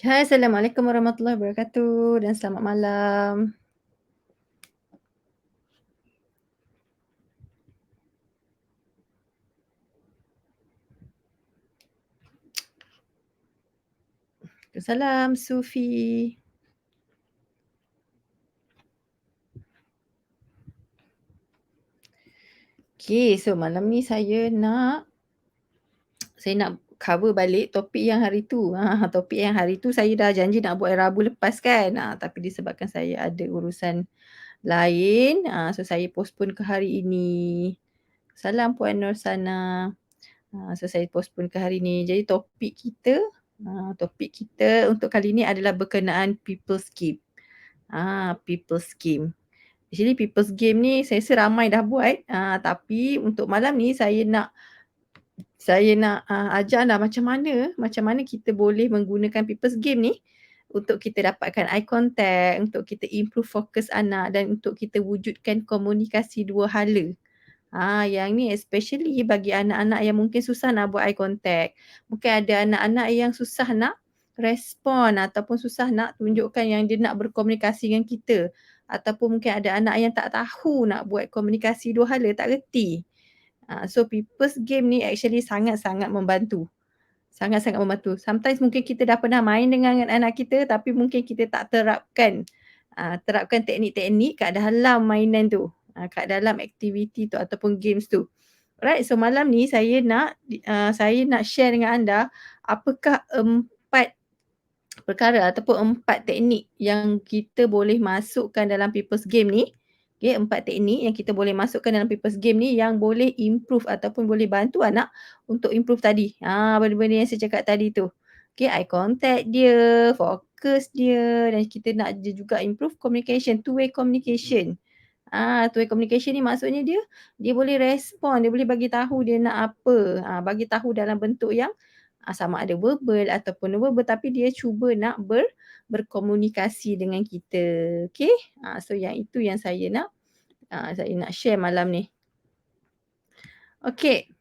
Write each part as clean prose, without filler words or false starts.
Hai, Assalamualaikum warahmatullahi wabarakatuh dan selamat malam. Salam Sufi. Okay, so malam ni saya nak cover balik topik yang hari tu. Topik yang hari tu saya dah janji nak buat Rabu lepas kan. Tapi disebabkan saya ada urusan lain, so saya postpone ke hari ini. Salam Puan Nur Sana. So saya postpone ke hari ni. Jadi topik kita untuk kali ni adalah berkenaan people scheme. People scheme. Actually people's game ni saya rasa ramai dah buat, tapi untuk malam ni saya nak ajarlah macam mana kita boleh menggunakan people's game ni untuk kita dapatkan eye contact, untuk kita improve fokus anak dan untuk kita wujudkan komunikasi dua hala. Yang ni especially bagi anak-anak yang mungkin susah nak buat eye contact. Mungkin ada anak-anak yang susah nak respon ataupun susah nak tunjukkan yang dia nak berkomunikasi dengan kita. Ataupun mungkin ada anak yang tak tahu nak buat komunikasi dua hala, tak reti. So people's game ni actually sangat-sangat membantu. Sangat-sangat membantu. Sometimes mungkin kita dah pernah main dengan anak kita tapi mungkin kita tak terapkan teknik-teknik kat dalam mainan tu. Kat dalam aktiviti tu ataupun games tu. Alright, so malam ni saya nak share dengan anda apakah 4 perkara ataupun 4 teknik yang kita boleh masukkan dalam people's game ni. Okay, 4 teknik yang kita boleh masukkan dalam people's game ni yang boleh improve ataupun boleh bantu anak untuk improve tadi. Benda-benda yang saya cakap tadi tu. Okay, eye contact dia, fokus dia dan kita nak dia juga improve communication, two-way communication. Two-way communication ni maksudnya dia boleh respon, dia boleh bagi tahu dia nak apa. Bagi tahu dalam bentuk yang sama ada verbal ataupun non verbal tapi dia cuba nak berkomunikasi dengan kita. Okey? So yang itu yang saya nak share malam ni. Okey.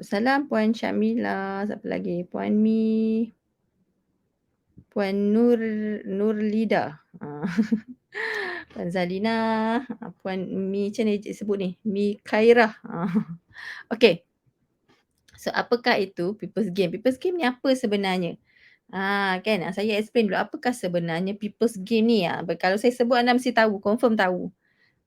Salam Puan Syamila, siapa lagi? Puan Mi, Puan Nurlida. Puan Zalina, Puan Mi, macam mana sebut ni? Mi Khairah. Okey. So apakah itu people's game? People's game ni apa sebenarnya? Kan saya explain dulu apakah sebenarnya people's game ni. Kalau saya sebut anda mesti tahu, confirm tahu.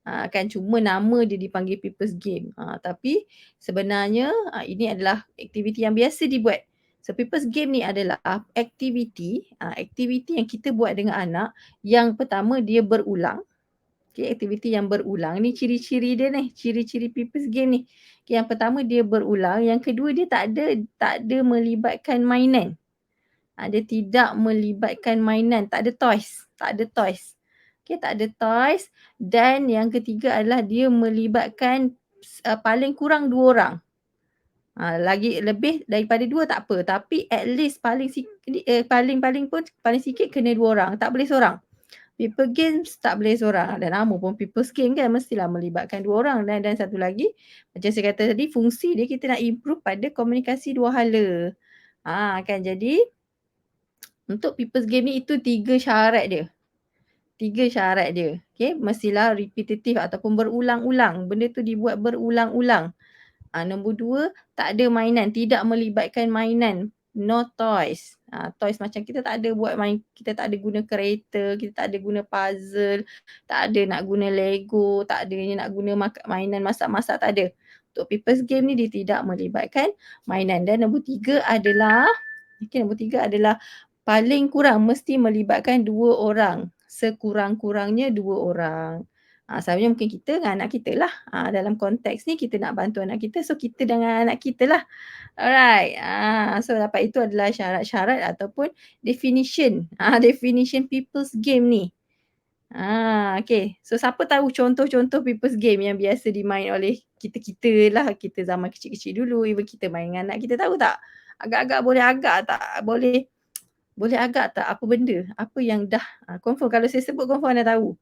Kan cuma nama dia dipanggil people's game. Tapi sebenarnya ini adalah aktiviti yang biasa dibuat. So people's game ni adalah aktiviti yang kita buat dengan anak. Yang pertama dia berulang. Okay, aktiviti yang berulang. Ni ciri-ciri dia ni, ciri-ciri people's game ni. Okay, yang pertama dia berulang, yang kedua dia tak ada melibatkan mainan. Dia tidak melibatkan mainan, tak ada toys, Okay, tak ada toys dan yang ketiga adalah dia melibatkan paling kurang 2 orang. Lagi lebih daripada 2 tak apa, tapi at least paling sikit kena 2 orang, tak boleh seorang. People games tak boleh seorang dan nama pun people's game kan mestilah melibatkan 2 orang dan satu lagi macam saya kata tadi fungsi dia kita nak improve pada komunikasi dua hala. Kan jadi untuk people's game ni itu 3 syarat dia. 3 syarat dia. Okay, mestilah repetitive ataupun berulang-ulang. Benda tu dibuat berulang-ulang. Nombor 2, tak ada mainan, tidak melibatkan mainan. No toys. Toys macam kita tak ada buat main, kita tak ada guna kereta, kita tak ada guna puzzle, tak ada nak guna Lego, tak ada nak guna mainan masak-masak, tak ada. Untuk people's game ni dia tidak melibatkan mainan. Dan nombor 3 adalah paling kurang mesti melibatkan 2 orang. Sekurang-kurangnya 2 orang. Selalunya mungkin kita dengan anak kita lah. Dalam konteks ni kita nak bantu anak kita, so kita dengan anak kita lah. Alright. So dapat itu adalah syarat-syarat ataupun definition. Definition people's game ni. Okay. So siapa tahu contoh-contoh people's game yang biasa dimain oleh kita-kita lah. Kita zaman kecil-kecil dulu, even kita main dengan anak kita, tahu tak? Boleh agak tak? Boleh agak tak apa benda? Apa yang dah confirm kalau saya sebut confirm anda tahu.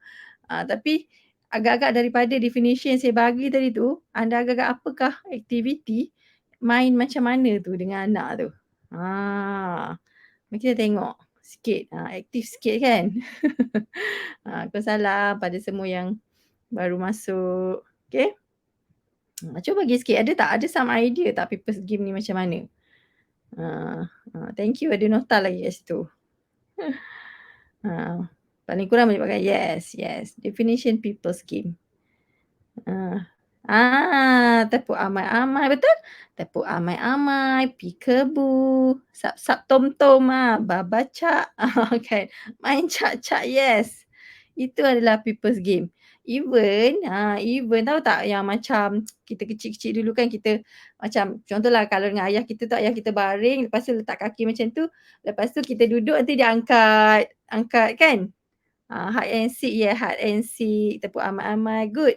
Tapi agak-agak daripada definition yang saya bagi tadi tu, anda agak-agak apakah aktiviti main macam mana tu dengan anak tu? Mari kita tengok sikit, aktif sikit kan? Waalaikumsalam pada semua yang baru masuk. Okey. Cuba bagi sikit, ada tak? Ada some idea tak people's game ni macam mana? Thank you, ada nota lagi kat situ. Paling kurang menyebabkan yes, yes. Definition people's game. Tepuk amai-amai, betul? Tepuk amai-amai, peekaboo, sap-sap tom-tom, babacak, kan. Main cak-cak, yes. Itu adalah people's game. Even tahu tak yang macam kita kecil-kecil dulu kan kita macam contohlah kalau dengan ayah kita tu, ayah kita baring, lepas tu letak kaki macam tu, lepas tu kita duduk nanti dia angkat kan? Hide and seek, hide and seek, tepuk amai-amai, good.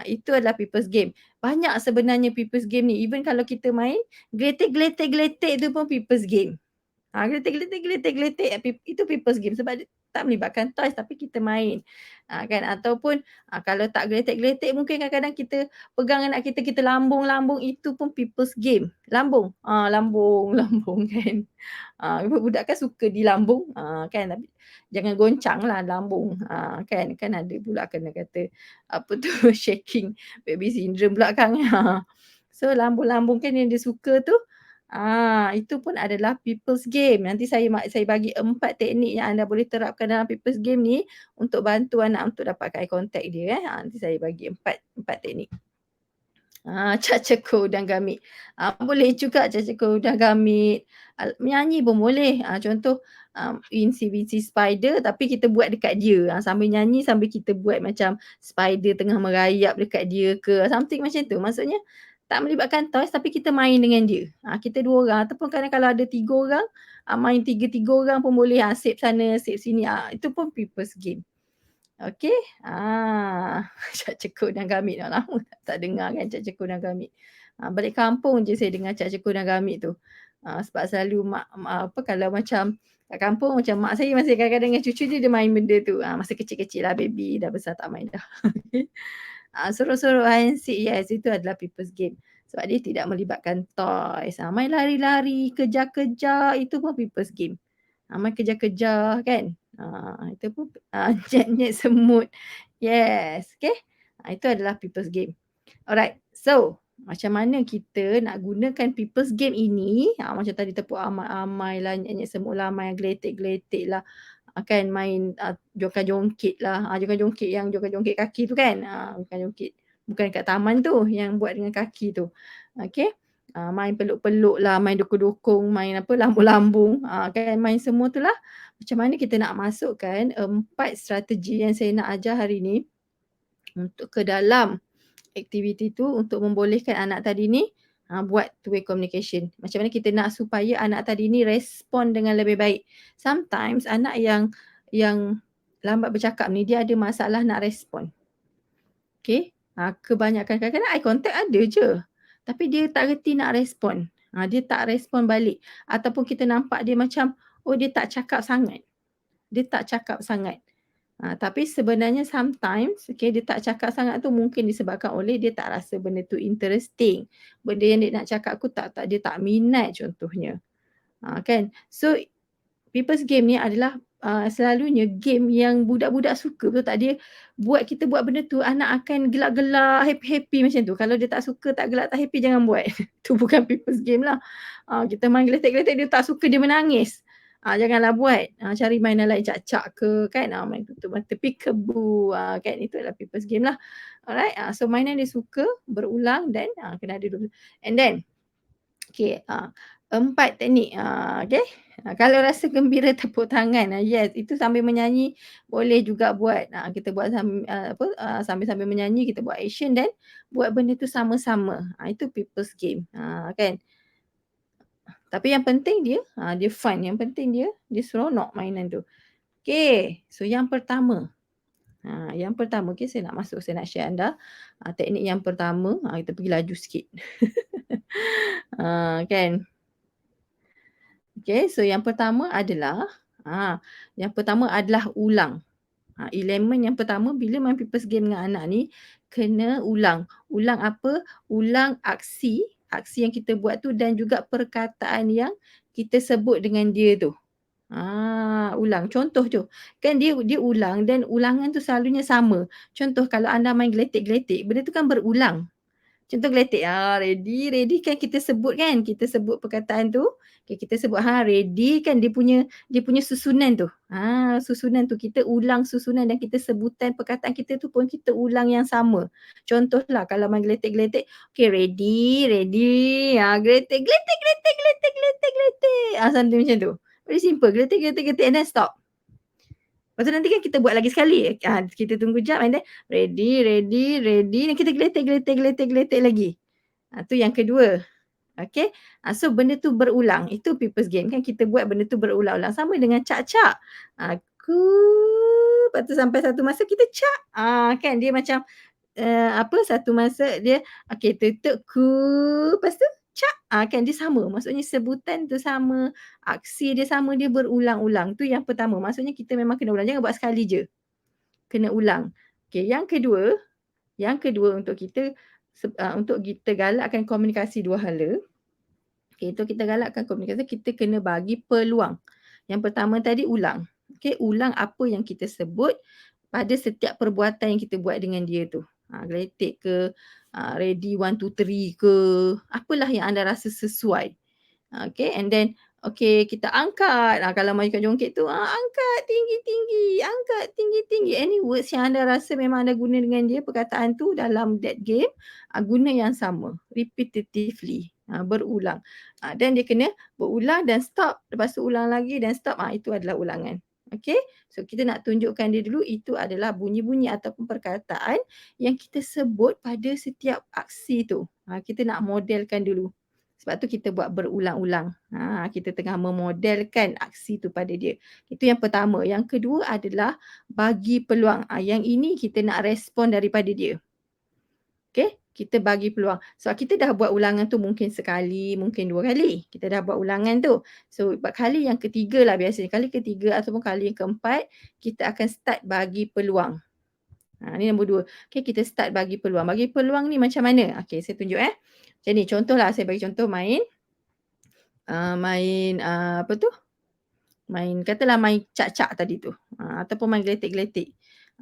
Itu adalah people's game. Banyak sebenarnya people's game ni, even kalau kita main, geletek-geletek-geletek tu pun people's game. Geletek-geletek-geletek-geletek itu people's game sebab dia tak melibatkan toys tapi kita main. Kan ataupun kalau tak geletek-geletek mungkin kadang-kadang kita pegang anak kita, kita lambung-lambung itu pun people's game. Lambung, lambung, lambung kan. Budak kan suka dilambung, kan tapi jangan goncanglah lambung, kan. Kan ada pula kena kata apa tu shaking baby syndrome pula kan. So lambung-lambung kan yang dia suka tu, itu pun adalah people's game. Nanti saya bagi 4 teknik yang anda boleh terapkan dalam people's game ni untuk bantu anak untuk dapatkan eye contact dia nanti saya bagi 4 teknik. Cak cekul dan gamit. Boleh juga cak cekul dan gamit. Menyanyi pun boleh. Contoh Incy Wincy Spider tapi kita buat dekat dia. Sambil nyanyi sambil kita buat macam spider tengah merayap dekat dia ke. Something macam tu. Maksudnya tak melibatkan toys tapi kita main dengan dia. Kita 2 orang ataupun kadang kalau ada 3 orang, main 3-3 orang pun boleh. Save sana, save sini. Itu pun people's game. Okey. Cak cekuk dan gamit dah lama tak dengar kan cak cekuk dan gamit. Balik kampung je saya dengar cak cekuk dan gamit tu. Sebab selalu mak kalau macam kat kampung macam mak saya masih kadang-kadang dengan cucu dia main benda tu. Masa kecil-kecil lah baby dah besar tak main dah. Sorok-sorok hide and seek, yes itu adalah people's game. Sebab dia tidak melibatkan toys. Main lari-lari, kejar-kejar itu pun people's game. Main kejar-kejar kan. Itu pun nyet-nyet semut. Yes, okay. Itu adalah people's game. Alright, so macam mana kita nak gunakan people's game ini, macam tadi tepuk amai-amai lah, nyet-nyet semut lah, main geletek-geletek lah, kan main joget-jongkit lah, joget-jongkit yang joget-jongkit kaki tu kan, bukan jongkit, bukan kat taman tu, yang buat dengan kaki tu. Okay. Main peluk-peluk lah, main dukung-dukung, main apa lambung-lambung, kan main semua tu lah. Macam mana kita nak masukkan 4 strategi yang saya nak ajar hari ni untuk ke dalam aktiviti tu untuk membolehkan anak tadi ni buat two way communication. Macam mana kita nak supaya anak tadi ni respon dengan lebih baik. Sometimes anak yang lambat bercakap ni dia ada masalah nak respon. Okay. Kebanyakan kadang-kadang eye contact ada je. Tapi dia tak reti nak respon. Dia tak respon balik. Ataupun kita nampak dia macam, dia tak cakap sangat. Dia tak cakap sangat. Tapi sebenarnya sometimes, okay, dia tak cakap sangat tu mungkin disebabkan oleh dia tak rasa benda tu interesting. Benda yang dia nak cakap dia tak minat contohnya. Kan? So, people's game ni adalah selalunya game yang budak-budak suka, betul tak? Kita buat benda tu, anak akan gelak-gelak, happy-happy macam tu. Kalau dia tak suka, tak gelak, tak happy, jangan buat. Tu bukan people's game lah. Kita main geletek-geletek, dia tak suka, dia menangis. Janganlah buat. Cari mainan lain, cak-cak ke, kan? Main tutup mata, peekaboo, kan? Itu adalah people's game lah. Alright, so mainan dia suka, berulang dan kena ada dulu. And then, okay, 4 teknik, okay. Kalau rasa gembira tepuk tangan, yes itu sambil menyanyi boleh juga buat. Kita buat sambil-sambil menyanyi kita buat action dan buat benda tu sama-sama. Itu people's game, kan. Tapi yang penting dia fun, yang penting dia seronok mainan tu. Okay, so yang pertama, okay, saya nak share anda teknik yang pertama. Kita pergi laju sikit. Kan. Okay, so yang pertama adalah ulang. Elemen yang pertama bila main people's game dengan anak ni, kena ulang. Ulang apa? Ulang aksi yang kita buat tu dan juga perkataan yang kita sebut dengan dia tu. Ulang. Contoh tu, kan dia ulang dan ulangan tu selalunya sama. Contoh kalau anda main geletek-geletek, benda tu kan berulang. Contoh geletek, ready, ready kan kita sebut kan, kita sebut perkataan tu, okay, kita sebut ready kan dia punya susunan tu. Susunan tu kita ulang susunan dan kita sebutan perkataan kita tu pun kita ulang yang sama. Contohlah kalau main geletek-geletek, okay ready, ready, geletek, geletek, geletek, geletek, geletek, geletek. Something macam tu. Very simple, geletek, geletek, geletek and then stop. Lepas tu nanti kan kita buat lagi sekali. Kita tunggu jap and then ready, ready, ready dan kita geletek, geletek, geletek, geletek lagi. Tu yang kedua. Okay. So benda tu berulang. Itu people's game kan kita buat benda tu berulang-ulang. Sama dengan cak-cak. Aku, lepas tu sampai satu masa kita cak. Kan dia macam satu masa dia okey tutup ku, lepas tu cak, kan dia sama. Maksudnya sebutan tu sama, aksi dia sama, dia berulang-ulang. Tu yang pertama. Maksudnya kita memang kena ulang. Jangan buat sekali je. Kena ulang. Okey, yang kedua untuk kita galakkan komunikasi dua hala. Okey, untuk kita galakkan komunikasi, kita kena bagi peluang. Yang pertama tadi ulang. Okey, ulang apa yang kita sebut pada setiap perbuatan yang kita buat dengan dia tu. Geletek ke, ready 1, 2, 3 ke, apalah yang anda rasa sesuai. Okay, and then kita angkat. Kalau main kat jongkit tu, angkat tinggi-tinggi, angkat tinggi-tinggi. Any words yang anda rasa memang anda guna dengan dia, perkataan tu dalam that game, guna yang sama. Repetitively, berulang. Dan dia kena berulang dan stop. Lepas tu ulang lagi dan stop. Itu adalah ulangan. Okay, so kita nak tunjukkan dia dulu itu adalah bunyi-bunyi ataupun perkataan yang kita sebut pada setiap aksi tu. Kita nak modelkan dulu. Sebab tu kita buat berulang-ulang. Kita tengah memodelkan aksi tu pada dia. Itu yang pertama. Yang kedua adalah bagi peluang. Yang ini kita nak respon daripada dia. Okay, kita bagi peluang. Sebab kita dah buat ulangan tu mungkin sekali, mungkin 2 kali. Kita dah buat ulangan tu. So, kali yang ketiga lah biasanya. Kali ketiga ataupun kali yang keempat, kita akan start bagi peluang. Ni nombor 2. Okay, kita start bagi peluang. Bagi peluang ni macam mana? Okay, saya tunjuk Macam ni, contohlah saya bagi contoh main katalah main cak-cak tadi tu. Ataupun main geletek-geletek.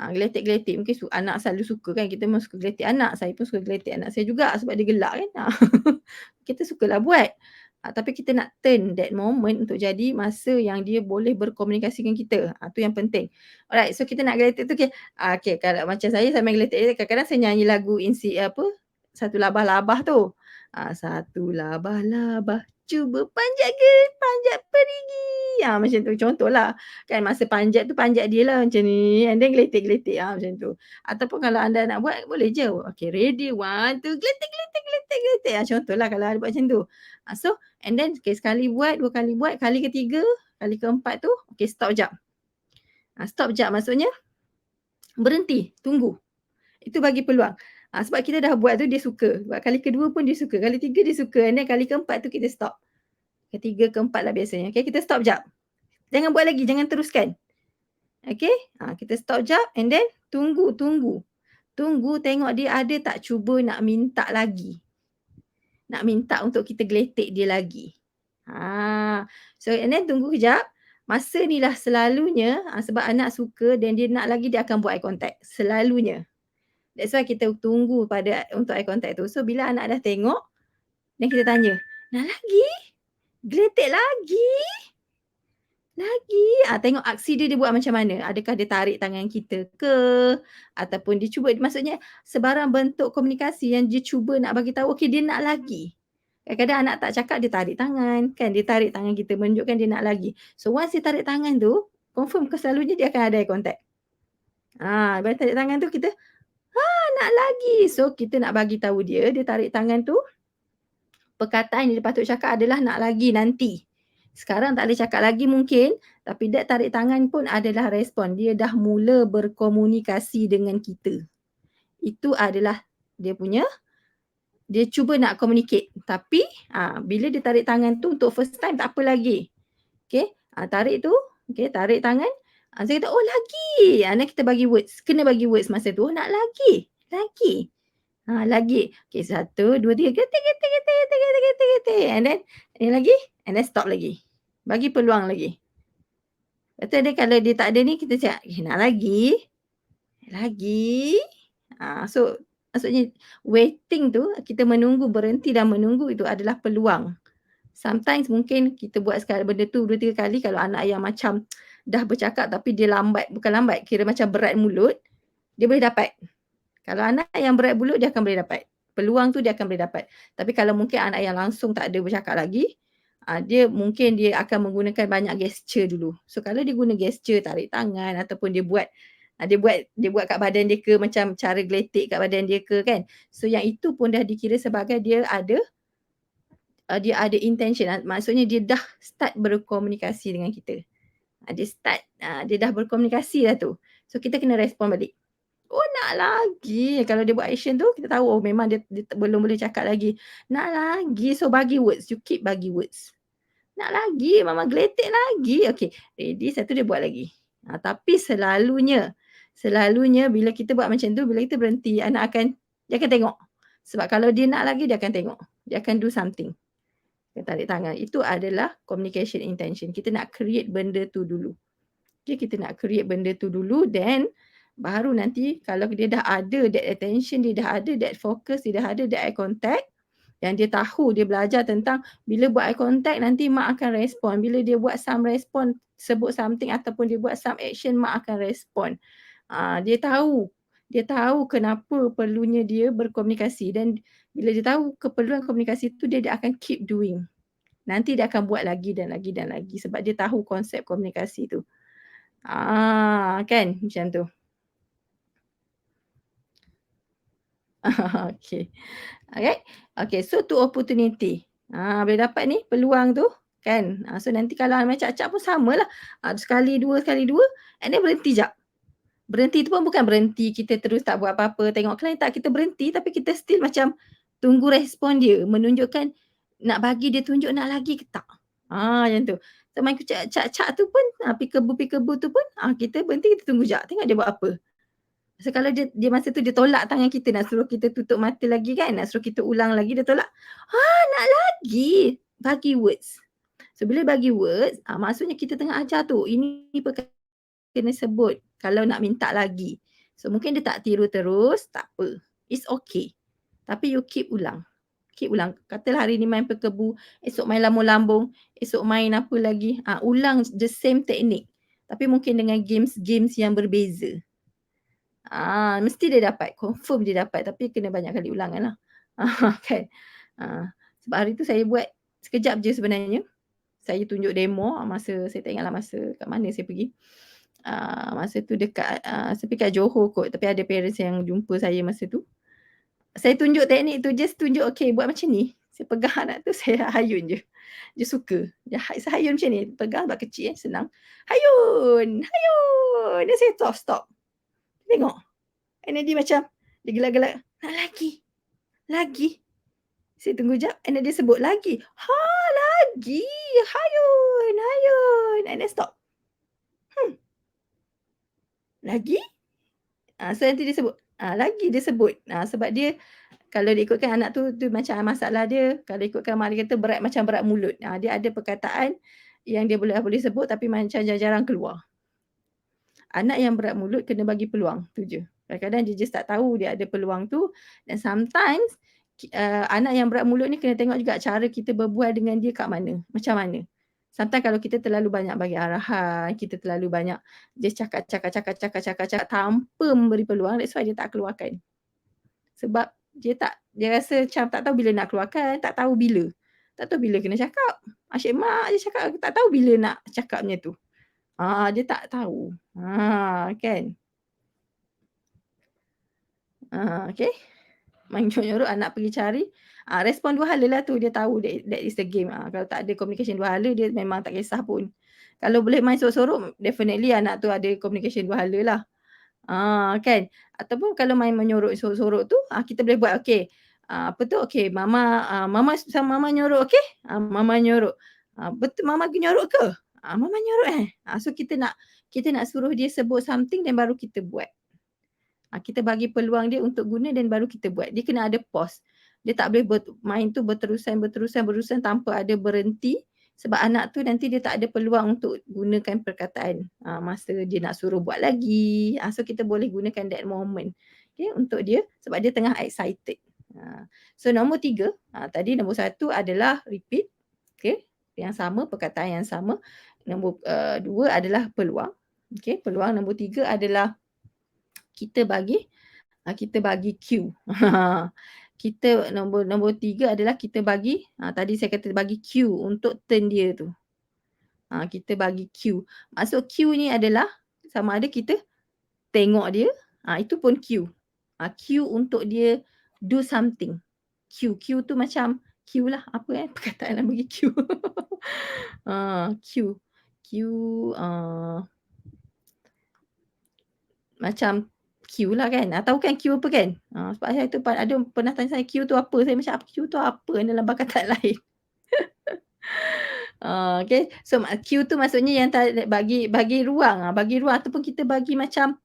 Geletek-geletek mungkin anak selalu suka kan, kita memang suka geletek anak. Saya pun suka geletek anak saya juga sebab dia gelak kan. Kita sukalah buat. Tapi kita nak turn that moment untuk jadi masa yang dia boleh berkomunikasi dengan kita. Tu yang penting. Alright, so kita nak geletek tu okay, kalau macam saya main geletek, kadang-kadang saya nyanyi lagu Satu Labah-Labah tu. Satu labah-labah cuba panjat perigi. Macam tu contohlah. Kan masa panjat tu panjat dia lah macam ni. And then geletek-geletek macam tu. Ataupun kalau anda nak buat boleh je. Okay, ready 1, 2, geletek-geletek-geletek-geletek. Contohlah kalau ada buat macam tu. So and then sekali buat, 2 kali buat, kali ketiga, kali keempat tu stop jap. Stop jap maksudnya berhenti, tunggu. Itu bagi peluang. Sebab kita dah buat tu dia suka. Buat kali kedua pun dia suka. Kali tiga dia suka. And then kali keempat tu kita stop. Ketiga, keempat lah biasanya. Okay, kita stop jap. Jangan buat lagi. Jangan teruskan. Okay. Kita stop jap and then tunggu. Tunggu tengok dia ada tak cuba nak minta lagi. Nak minta untuk kita geletek dia lagi. So and then tunggu kejap. Masa ni lah selalunya sebab anak suka dan dia nak lagi dia akan buat eye contact. Selalunya. That's why kita tunggu untuk eye contact tu. So bila anak dah tengok dan kita tanya, nak lagi? Geletek lagi? Lagi? Tengok aksi dia buat macam mana. Adakah dia tarik tangan kita ke? Ataupun dia cuba, maksudnya sebarang bentuk komunikasi yang dia cuba nak bagi tahu, okay dia nak lagi. Kadang-kadang anak tak cakap, dia tarik tangan. Kan dia tarik tangan kita menunjukkan dia nak lagi. So once dia tarik tangan tu, confirm selalunya dia akan ada eye contact. Bila tarik tangan tu kita, nak lagi. So kita nak bagi tahu dia tarik tangan tu, perkataan yang dia patut cakap adalah nak lagi nanti. Sekarang tak boleh cakap lagi mungkin, tapi dia tarik tangan pun adalah respon. Dia dah mula berkomunikasi dengan kita. Itu adalah dia cuba nak communicate. Tapi bila dia tarik tangan tu untuk first time tak apa lagi. Okay, tarik tu, okay, tarik tangan. Saya kata, "Oh lagi!" Dan kita bagi words, kena bagi words masa tu, "Oh nak lagi, lagi." Lagi. Okay, 1, 2, 3, getik getik getik getik getik getik getik, and then ini lagi, and then stop lagi. Bagi peluang lagi. Lepas tu dia kalau dia tak ada ni kita cakap, nak lagi? Lagi?" So maksudnya waiting tu kita menunggu, berhenti dan menunggu itu adalah peluang. Sometimes mungkin kita buat sekali benda tu 2, 3 kali kalau anak yang macam dah bercakap tapi dia lambat, bukan lambat, kira macam berat mulut, dia boleh dapat. Kalau anak yang berat mulut dia akan boleh dapat. Peluang tu dia akan boleh dapat. Tapi kalau mungkin anak yang langsung tak ada bercakap lagi, dia mungkin dia akan menggunakan banyak gesture dulu. So kalau dia guna gesture, tarik tangan ataupun dia buat kat badan dia ke, macam cara geletek kat badan dia ke kan. So yang itu pun dah dikira sebagai dia ada intention, maksudnya dia dah start berkomunikasi dengan kita. Dia dah berkomunikasi dah tu. So kita kena respon balik. "Oh nak lagi." Kalau dia buat action tu kita tahu, oh memang dia belum boleh cakap lagi. "Nak lagi." So bagi words, you keep bagi words. "Nak lagi, mama geletek lagi." Okey, ready, satu dia buat lagi. Tapi selalunya bila kita buat macam tu, bila kita berhenti, dia akan tengok. Sebab kalau dia nak lagi dia akan tengok. Dia akan do something. Dia tarik tangan. Itu adalah communication intention. Kita nak create benda tu dulu. Okay, kita nak create benda tu dulu, then baru nanti kalau dia dah ada that attention, dia dah ada that focus, dia dah ada that eye contact, dan dia tahu, dia belajar tentang bila buat eye contact nanti mak akan respon. Bila dia buat some respon, sebut something ataupun dia buat some action, mak akan respon. Dia tahu kenapa perlunya dia berkomunikasi, dan bila dia tahu keperluan komunikasi tu dia akan keep doing. Nanti dia akan buat lagi dan lagi dan lagi sebab dia tahu konsep komunikasi tu. Kan macam tu. Okey. Alright. Okay, so tu opportunity. Bila dapat ni peluang tu kan. So nanti kalau Amai cakap pun samalah. Sekali dua and then berhenti jap. Berhenti tu pun bukan berhenti kita terus tak buat apa-apa, tengok klien, tak, kita berhenti tapi kita still macam tunggu respon dia, menunjukkan nak bagi dia tunjuk nak lagi ke tak. Macam tu. So main cak tu pun, peekaboo tu pun, kita berhenti, kita tunggu jap, tengok dia buat apa. So kalau dia masa tu dia tolak tangan kita, nak suruh kita tutup mata lagi kan, nak suruh kita ulang lagi, dia tolak, nak lagi, bagi words. So bila bagi words, maksudnya kita tengah ajar tu, ini perkara kena sebut kalau nak minta lagi. So mungkin dia tak tiru terus, tak apa, it's okay. Tapi you keep ulang. Keep ulang. Katalah hari ni main peekaboo, esok main lambung-lambung, esok main apa lagi, ulang the same technique. Tapi mungkin dengan games-games yang berbeza. Mesti dia dapat, confirm dia dapat, tapi kena banyak kali ulangan lah. Kan. Sebab hari tu saya buat sekejap je sebenarnya. Saya tunjuk demo masa, saya tak ingatlah masa kat mana saya pergi. Masa tu dekat, saya pergi kat Johor kot, tapi ada parents yang jumpa saya masa tu. Saya tunjuk teknik tu, just tunjuk, okay buat macam ni. Saya pegang anak tu, saya hayun je. Dia suka. Saya hayun macam ni, pegang sebab kecil senang. Hayun, hayun. Dia saya stop. Tengok. And then dia macam, dia gelak-gelak, nak lagi, lagi. Saya tunggu jap, and then dia sebut lagi. Lagi, hayun, hayun. And then stop. Lagi? So nanti dia sebut, lagi dia sebut. Sebab dia, kalau dia ikutkan anak tu macam masalah dia, kalau ikutkan mak dia kata macam berat mulut. Dia ada perkataan yang dia boleh sebut tapi macam jarang-jarang keluar. Anak yang berat mulut kena bagi peluang, tu je. Kadang-kadang dia just tak tahu dia ada peluang tu, dan sometimes anak yang berat mulut ni kena tengok juga cara kita berbual dengan dia kat mana, macam mana. Sometimes kalau kita terlalu banyak bagi arahan, kita terlalu banyak just cakap tanpa memberi peluang, that's why dia tak keluarkan. Sebab dia rasa macam tak tahu bila nak keluarkan, tak tahu bila. Tak tahu bila kena cakap. Asyik mak je cakap, tak tahu bila nak cakap macam tu. Dia tak tahu. Kan. Okay. Main nyorok anak pergi cari. Respon dua hala lah tu, dia tahu that is the game. Kalau tak ada communication dua hala, dia memang tak kisah pun. Kalau boleh main sorok-sorok, definitely anak tu ada communication dua hala lah. Kan. Ataupun kalau main menyorok sorok-sorok tu, kita boleh buat, okay. Apa tu, okay, mama sama mama nyorok, okay. Mama nyorok. Betul mama nyorok ke? Mama nyuruh so kita nak suruh dia sebut something dan baru kita buat. Kita bagi peluang dia untuk guna dan baru kita buat. Dia kena ada pause. Dia tak boleh main tu berterusan tanpa ada berhenti sebab anak tu nanti dia tak ada peluang untuk gunakan perkataan masa dia nak suruh buat lagi. So kita boleh gunakan that moment. Okay, untuk dia sebab dia tengah excited. So nombor 3, tadi nombor 1 adalah repeat. Okay, yang sama, perkataan yang sama. Nombor 2 adalah peluang. Okay, peluang. Nombor 3 adalah kita bagi cue. Kita nombor 3 adalah kita bagi, tadi saya kata bagi cue untuk turn dia tu. Kita bagi cue. Maksud cue ni adalah sama ada kita tengok dia, itu pun cue. Cue untuk dia do something. Cue tu macam cue lah, apa perkataan nak bagi cue. Cue. Cue, macam Q lah kan. Tahu kan Q apa kan? Sebab saya tu ada pernah tanya saya Q tu apa. Saya macam Q tu apa dalam perkataan lain. Okay. So Q tu maksudnya yang bagi ruang. Bagi ruang ataupun kita bagi macam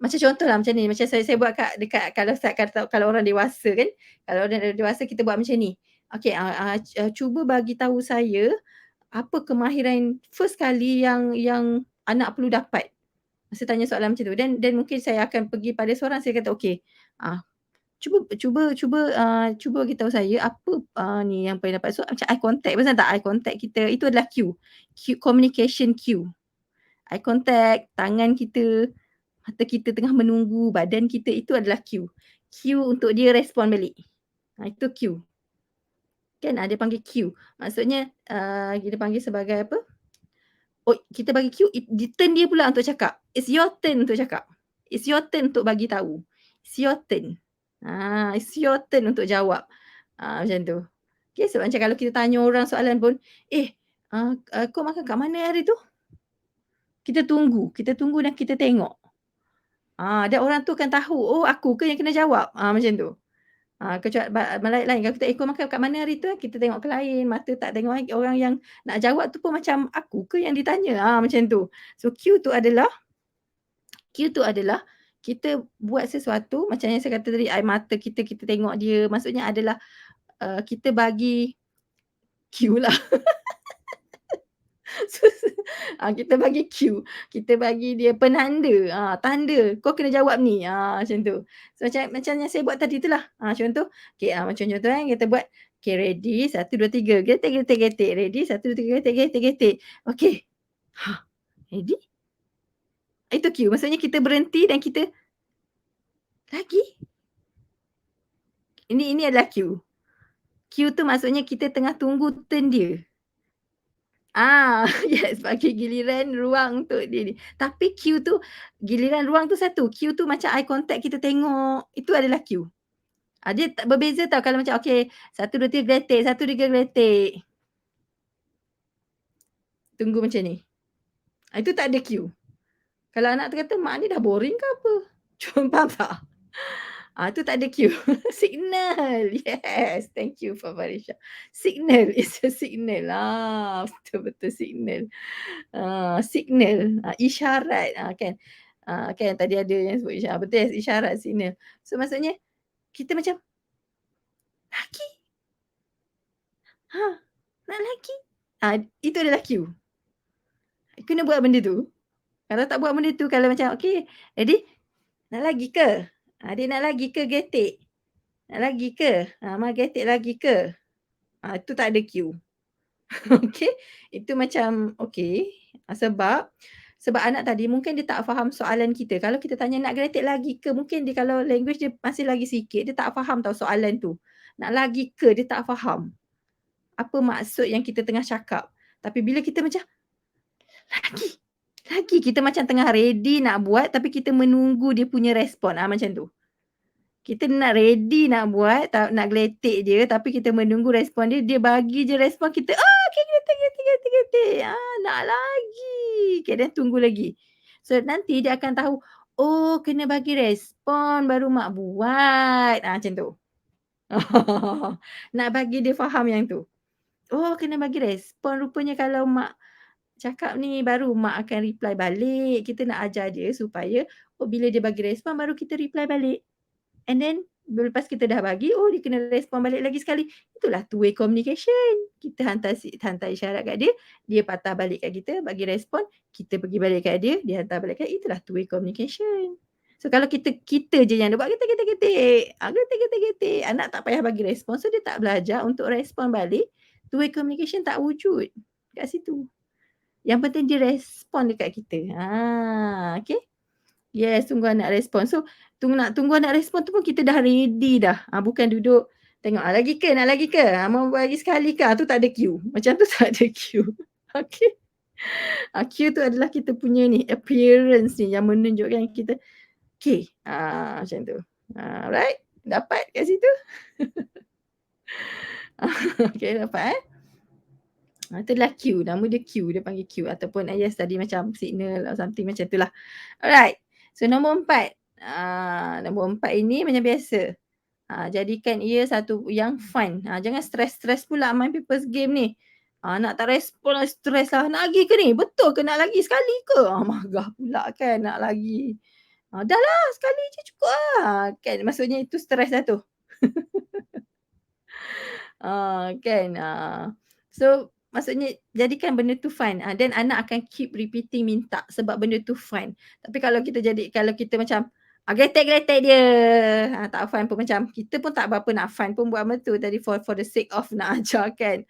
contoh lah macam ni. Macam saya buat dekat kalau orang dewasa kan. Kalau orang dewasa kita buat macam ni. Okay. Cuba bagi tahu saya apa kemahiran first kali yang anak perlu dapat. Masa tanya soalan macam tu dan mungkin saya akan pergi pada seorang, saya kata okey, cuba bagi tahu saya apa ni yang paling dapat. So macam eye contact, pasal tak eye contact kita itu adalah cue. Communication cue. Eye contact, tangan kita, mata kita tengah menunggu, badan kita itu adalah cue. Cue untuk dia respon balik. Itu cue. Kan dia panggil cue. Maksudnya kita panggil sebagai apa? Kita bagi cue, turn dia pula untuk cakap. It's your turn untuk cakap. It's your turn untuk bagi tahu. It's your turn. It's your turn untuk jawab. Macam tu. Okay, sebab macam kalau kita tanya orang soalan pun, kau makan kat mana hari tu? Kita tunggu dan kita tengok. Dan orang tu akan tahu, aku ke yang kena jawab. Macam tu. Kecuali lain kalau kita kau makan kat mana hari tu, kita tengok ke lain, mata tak tengok orang yang nak jawab tu pun macam aku ke yang ditanya, macam tu. So cue tu adalah kita buat sesuatu macam yang saya kata tadi, air mata kita tengok dia, maksudnya adalah kita bagi cue lah. Kita bagi cue, kita bagi dia penanda, tanda kau kena jawab ni, macam tu. So macam yang saya buat tadi tu lah, contoh. Okay, macam contoh kan kita buat, okay ready, 1, 2, 3, getik, ready, 1, 2, 3, getik. Okay, ready? Itu cue, maksudnya kita berhenti dan kita lagi. Ini adalah cue. Cue tu maksudnya kita tengah tunggu turn dia. Yes, bagi giliran ruang untuk dia ni. Tapi cue tu, giliran ruang tu satu. Cue tu macam eye contact kita tengok. Itu adalah cue. Dia berbeza tau kalau macam okay, 1, 2, 3 geletik, 1, 2, 3 geletik. Tunggu macam ni. Itu tak ada cue. Kalau anak tu kata, mak ni dah boring ke apa? Cuma faham tak? Tu tak ada cue. Signal. Yes. Thank you for Farisha. Signal. It's a signal. Betul-betul signal. Signal. Isyarat. Kan? Kan tadi ada yang sebut isyarat. Betul, isyarat, signal. So maksudnya, kita macam, lagi? Nak lagi? Itu adalah cue. Kena buat benda tu. Kalau tak buat benda tu, kalau macam, okay, ready? Nak lagi ke? Adik nak lagi ke getik? Nak lagi ke? Mak getik lagi ke? Itu tak ada cue. Okay? Itu macam, okay. Sebab anak tadi mungkin dia tak faham soalan kita. Kalau kita tanya nak getik lagi ke, mungkin dia kalau language dia masih lagi sikit, dia tak faham tau soalan tu. Nak lagi ke, dia tak faham. Apa maksud yang kita tengah cakap. Tapi bila kita macam, lagi kita macam tengah ready nak buat tapi kita menunggu dia punya respon. Macam tu. Kita nak ready nak buat, nak geletik dia tapi kita menunggu respon dia. Dia bagi je respon kita, okay, getik. Nak lagi. Okay, dan tunggu lagi. So nanti dia akan tahu, kena bagi respon baru mak buat. Macam tu. Nak bagi dia faham yang tu. Kena bagi respon rupanya kalau mak cakap ni baru mak akan reply balik. Kita nak ajar dia supaya, oh bila dia bagi respon baru kita reply balik. And then lepas kita dah bagi, oh dia kena respon balik lagi sekali. Itulah two way communication. Kita hantar isyarat kat dia, dia patah balik kat kita, bagi respon, kita pergi balik kat dia, dia hantar balik kat, itulah two way communication. So kalau kita je yang dia buat getik-getik-getik, getik-getik-getik, anak tak payah bagi respon, so dia tak belajar untuk respon balik, two way communication tak wujud kat situ. Yang penting dia respon dekat kita. Okay. Yes, tunggu anak respon. So, tunggu anak respon tu pun kita dah ready dah. Bukan duduk tengok, lagi ke, nak lagi ke? Mau bagi sekali ke? Tu tak ada cue. Macam tu tak ada cue. Okay. Cue tu adalah kita punya ni, appearance ni yang menunjukkan kita, okay. Macam tu. Right? Dapat kat situ? Okay, dapat itulah Q, nama dia Q, dia panggil Q ataupun yes tadi macam signal or something macam itulah. Alright. So nombor 4. Nombor 4 ini macam biasa. Jadikan ia satu yang fun. Jangan stres-stres pula main papers game ni. Nak tak respon lah, stres lah. Nak lagi ke ni? Betul ke nak lagi sekali ke? Marah pula kan nak lagi. Dah lah sekali je cukup lah. Kan maksudnya itu stres dah tu. Kan. So maksudnya jadikan benda tu fun. Then anak akan keep repeating minta sebab benda tu fun. Tapi kalau kita macam geletek-geletek dia. Tak fun pun, macam kita pun tak berapa nak fun pun buat benda tu tadi for the sake of nak ajar kan.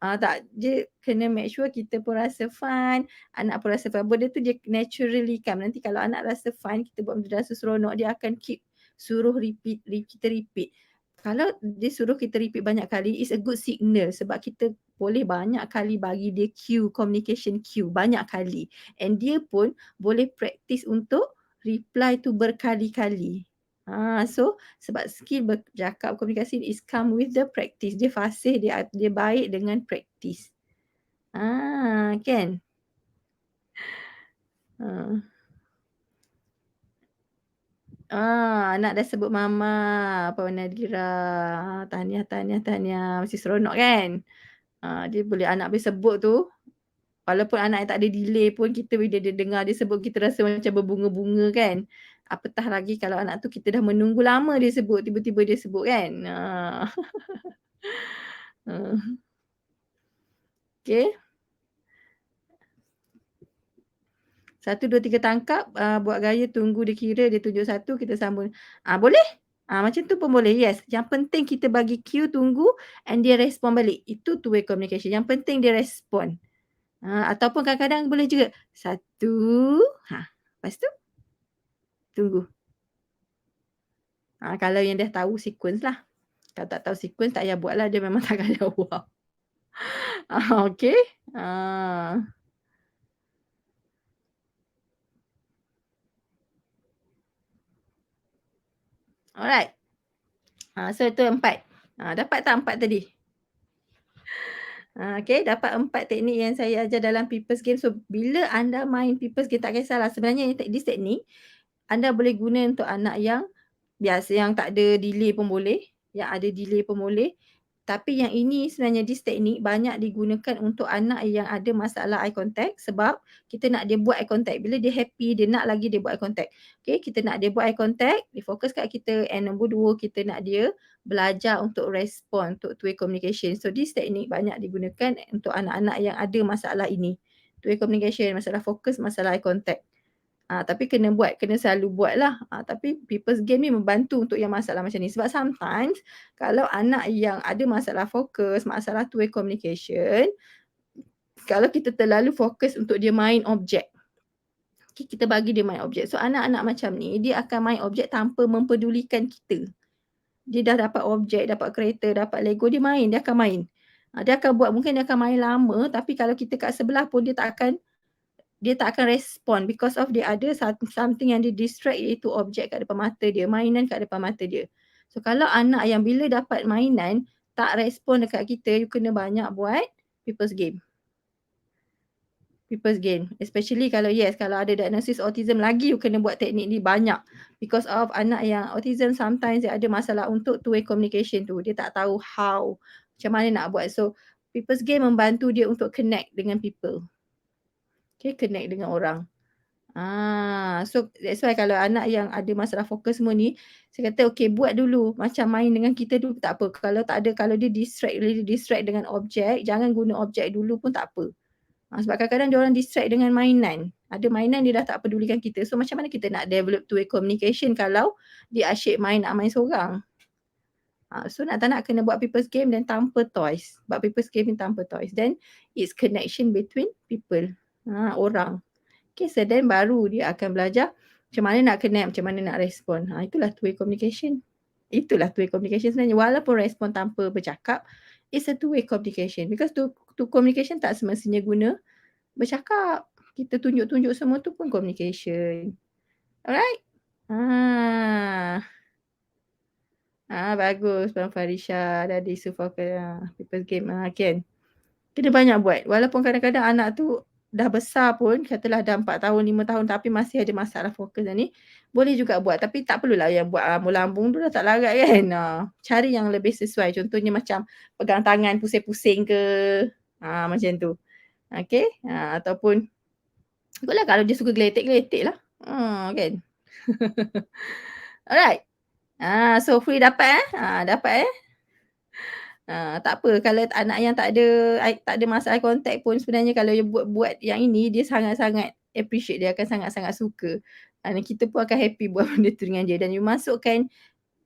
Tak, dia kena make sure kita pun rasa fun, anak pun rasa fun. Benda tu dia naturally come. Nanti kalau anak rasa fun, kita buat benda rasa seronok, dia akan keep suruh kita repeat. Kalau dia suruh kita repeat banyak kali, it's a good signal sebab kita boleh banyak kali bagi dia cue, communication cue banyak kali. And dia pun boleh practice untuk reply tu berkali-kali. So sebab skill bercakap komunikasi is come with the practice. Dia fasih, dia baik dengan practice. Kan? Anak dah sebut mama, Puan Nadira. Tahniah. Mesti seronok kan? Dia boleh, anak boleh sebut tu. Walaupun anak tak ada delay pun, kita bila dia dengar dia sebut, kita rasa macam berbunga-bunga kan. Apatah lagi kalau anak tu kita dah menunggu lama dia sebut, tiba-tiba dia sebut kan. Okay. 1, 2, 3 tangkap, buat gaya tunggu dia kira, dia tunjuk 1, kita sambung. Boleh? Macam tu pun boleh, yes. Yang penting kita bagi cue, tunggu and dia respon balik. Itu two way communication. Yang penting dia respon. Ataupun kadang-kadang boleh juga 1, lepas tu tunggu. Kalau yang dah tahu sequence lah. Kalau tak tahu sequence, tak payah buat lah. Dia memang takkan jawab. Okay. Alright. So itu 4. Dapat tak 4 tadi? Okay, dapat 4 teknik yang saya ajar dalam People's Game. So bila anda main People's Game, tak kisahlah. Sebenarnya this teknik anda boleh guna untuk anak yang biasa, yang tak ada delay pun boleh, yang ada delay pun boleh. Tapi yang ini sebenarnya this teknik banyak digunakan untuk anak yang ada masalah eye contact sebab kita nak dia buat eye contact. Bila dia happy, dia nak lagi dia buat eye contact. Okay, kita nak dia buat eye contact, dia fokus kat kita. And nombor 2, kita nak dia belajar untuk respon, untuk two way communication. So this teknik banyak digunakan untuk anak-anak yang ada masalah ini. Two way communication, masalah fokus, masalah eye contact. Tapi kena selalu buat lah. Tapi People's Game ni membantu untuk yang masalah macam ni. Sebab sometimes kalau anak yang ada masalah fokus, masalah two way communication, kalau kita terlalu fokus untuk dia main objek, kita bagi dia main objek. So anak-anak macam ni, dia akan main objek tanpa mempedulikan kita. Dia dah dapat objek, dapat kereta, dapat Lego, dia main, dia akan main. Dia akan buat, mungkin dia akan main lama, tapi kalau kita kat sebelah pun dia tak akan respon because of dia ada something yang dia distract, iaitu objek kat depan mata dia, mainan kat depan mata dia. So kalau anak yang bila dapat mainan tak respon dekat kita, you kena banyak buat People's Game. Especially kalau ada diagnosis autism, lagi you kena buat teknik ni banyak. Because of anak yang autism, sometimes dia ada masalah untuk two way communication tu. Dia tak tahu macam mana nak buat. So People's Game membantu dia untuk connect dengan people. Okay, connect dengan orang. So that's why kalau anak yang ada masalah fokus semua ni, saya kata okey buat dulu macam main dengan kita dulu tak apa. Kalau dia distract dengan objek, jangan guna objek dulu pun tak apa. Sebab kadang-kadang dia orang distract dengan mainan. Ada mainan dia dah tak pedulikan kita. So macam mana kita nak develop two way communication kalau dia asyik nak main seorang. So nak tak nak kena buat people's game dan tanpa toys. Buat people's game ni tanpa toys. Then it's connection between people. Orang. Okay, so then baru dia akan belajar macam mana nak connect, macam mana nak respon. Itulah two way communication. Itulah two way communication sebenarnya. Walaupun respon tanpa bercakap, it's a two way communication. Because to communication tak semestinya guna bercakap. Kita tunjuk-tunjuk semua tu pun communication. Alright? Ah. Bagus Puan Farisha dah disupport people's game kan. Kena banyak buat. Walaupun kadang-kadang anak tu dah besar pun, katalah dah 4 tahun, 5 tahun tapi masih ada masalah fokus ni, boleh juga buat. Tapi tak perlulah yang buat lambung tu dah tak larat kan. Cari yang lebih sesuai. Contohnya macam pegang tangan pusing-pusing ke. Macam tu. Okay. Ataupun ikutlah kalau dia suka geletek-geletek lah. Kan. Alright. So free dapat dapat tak apa kalau anak yang tak ada masalah eye contact pun sebenarnya kalau dia buat yang ini dia sangat-sangat appreciate, dia akan sangat-sangat suka. Dan kita pun akan happy buat benda tu dengan dia dan you masukkan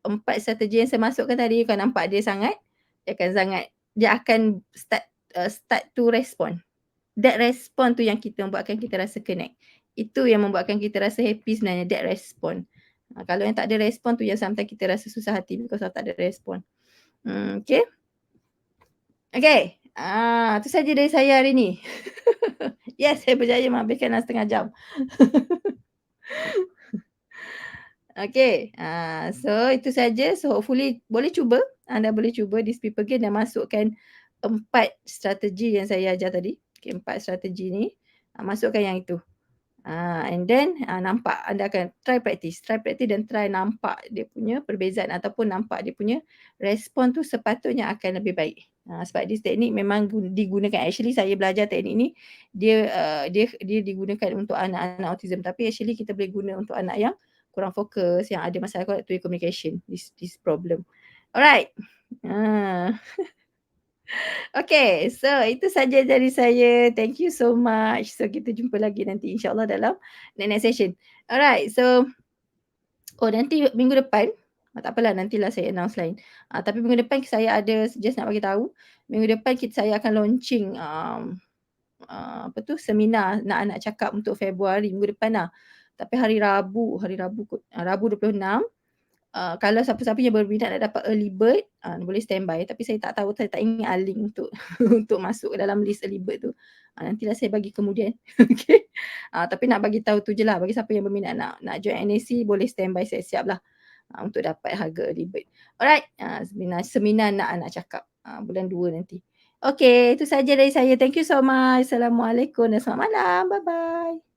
4 strategi yang saya masukkan tadi, you akan nampak dia akan start to respond. That respond tu yang membuatkan kita rasa connect. Itu yang membuatkan kita rasa happy sebenarnya, that respond. Kalau yang tak ada respon tu yang sometimes kita rasa susah hati because tak ada respon. Okay. Okay. Tu saja dari saya hari ni. Yes, saya berjaya menghabiskan dalam setengah jam. Okay. So itu saja. So hopefully boleh cuba. Anda boleh cuba this people game dan masukkan 4 strategi yang saya ajar tadi. Okay, 4 strategi ni. Masukkan yang itu. And then nampak anda akan try practice dan try nampak dia punya perbezaan ataupun nampak dia punya respon tu sepatutnya akan lebih baik. Sebab this teknik memang digunakan, actually saya belajar teknik ni dia digunakan untuk anak-anak autism tapi actually kita boleh guna untuk anak yang kurang fokus, yang ada masalah two way communication, this problem. Alright. Okay, so itu saja dari saya. Thank you so much. So kita jumpa lagi nanti insyaAllah dalam next session. Alright, so nanti minggu depan, tak apalah nantilah saya announce lain. Tapi minggu depan saya ada just nak bagi tahu, minggu depan saya akan launching seminar nak cakap untuk Februari minggu depan lah. Tapi hari Rabu kot, Rabu 26. Kalau siapa-siapa yang berminat nak dapat early bird, boleh standby. Tapi saya tak tahu, saya tak ingat link untuk untuk masuk ke dalam list early bird tu. Nantilah saya bagi kemudian. Okay. Tapi nak bagi tahu tu je lah. Bagi siapa yang berminat nak join NAC, boleh standby, saya siap lah untuk dapat harga early bird. Alright. Seminar nak cakap bulan 2 nanti. Okay, itu saja dari saya. Thank you so much. Assalamualaikum dan selamat malam. Bye-bye.